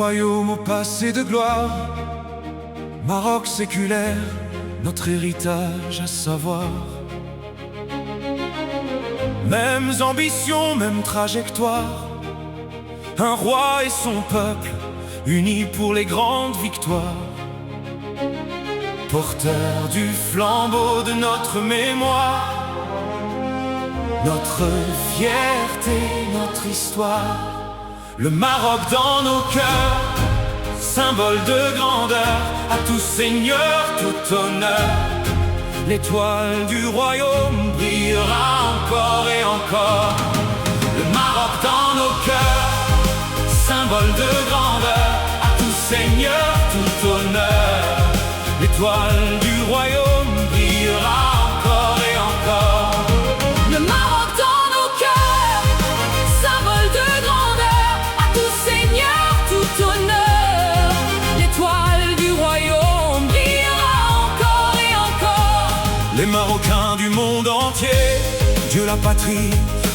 royaume au passé de gloire, Maroc séculaire, notre héritage à savoir. Mêmes ambitions, même trajectoire, un roi et son peuple, unis pour les grandes victoires. Porteurs du flambeau de notre mémoire, notre fierté, notre histoire. Le Maroc dans nos cœurs, symbole de grandeur, à tout seigneur, tout honneur. L'étoile du royaume brillera encore et encore. Le Maroc dans nos cœurs, symbole de grandeur, à tout seigneur, tout honneur. L'étoile du royaume brillera encore et encore. Le Maroc dans nos cœurs, symbole de grandeur, à tout seigneur, tout honneur. L'étoile du royaume brillera encore et encore. Les Marocains du monde entier, Dieu la patrie,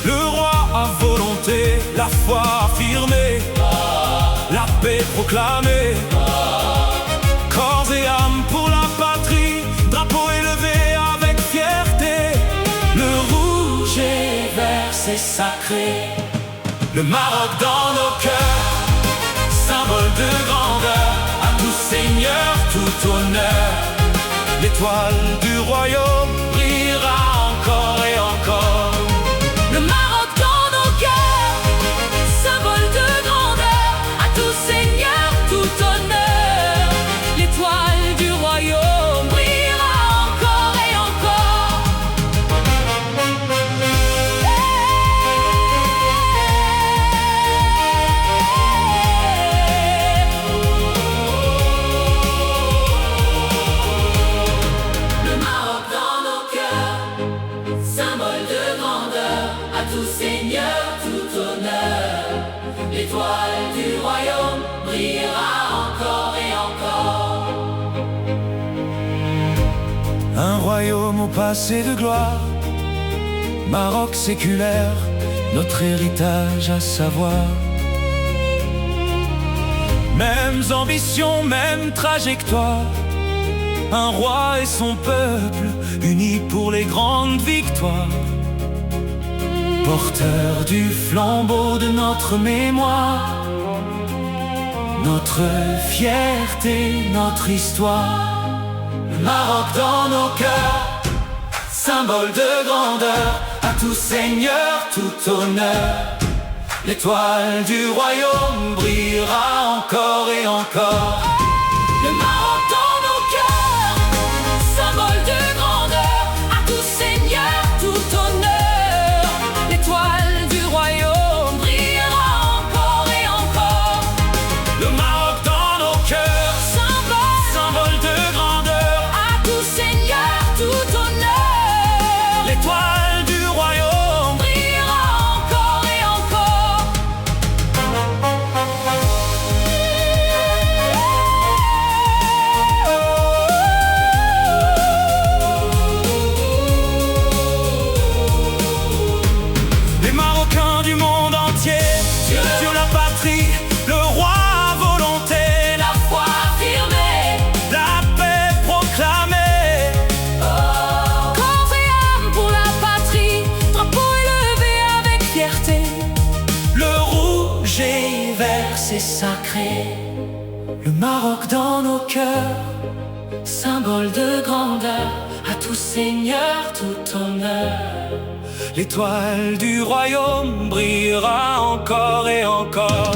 le roi à volonté, la foi affirmée, la paix proclamée. Corps et âme pour la patrie, drapeau élevé avec fierté. Le rouge et vert c'est sacré. Le Maroc dans nos cœurs, symbole de grandeur, à tout seigneur, tout honneur. L'étoile du royaume brillera encore et encore. Le Maroc dans nos cœurs, symbole de grandeur, à tout seigneur, tout honneur. L'étoile du royaume brillera encore et encore. Le Maroc dans nos cœurs, symbole de grandeur, à tout seigneur, tout honneur. L'étoile du royaume brillera encore et encore. Un royaume au passé de gloire, Maroc séculaire, notre héritage à savoir. Mêmes ambitions, même trajectoire, un roi et son peuple, unis pour les grandes victoires. Porteurs du flambeau de notre mémoire, notre fierté, notre histoire. Le Maroc dans nos cœurs, symbole de grandeur, à tout seigneur, tout honneur. L'étoile du royaume brillera encore et encore. Le Maroc dans nos cœurs, symbole de grandeur, à tout seigneur, tout honneur. L'étoile du royaume brillera encore et encore. Le Maroc dans nos cœurs, symbole de grandeur, À tout seigneur, tout honneur. l'étoile du royaume. Brillera encore et encore. Les Marocains du monde entier, Dieu la patrie, le roi à volonté, La foi affirmée, la paix proclamée. corps et âme pour la patrie, drapeau élevé avec fierté. Le rouge et vert c'est sacré. Le Maroc dans nos cœurs, Symbole de grandeur, à tout seigneur, tout honneur. l'étoile du royaume brillera encore et encore.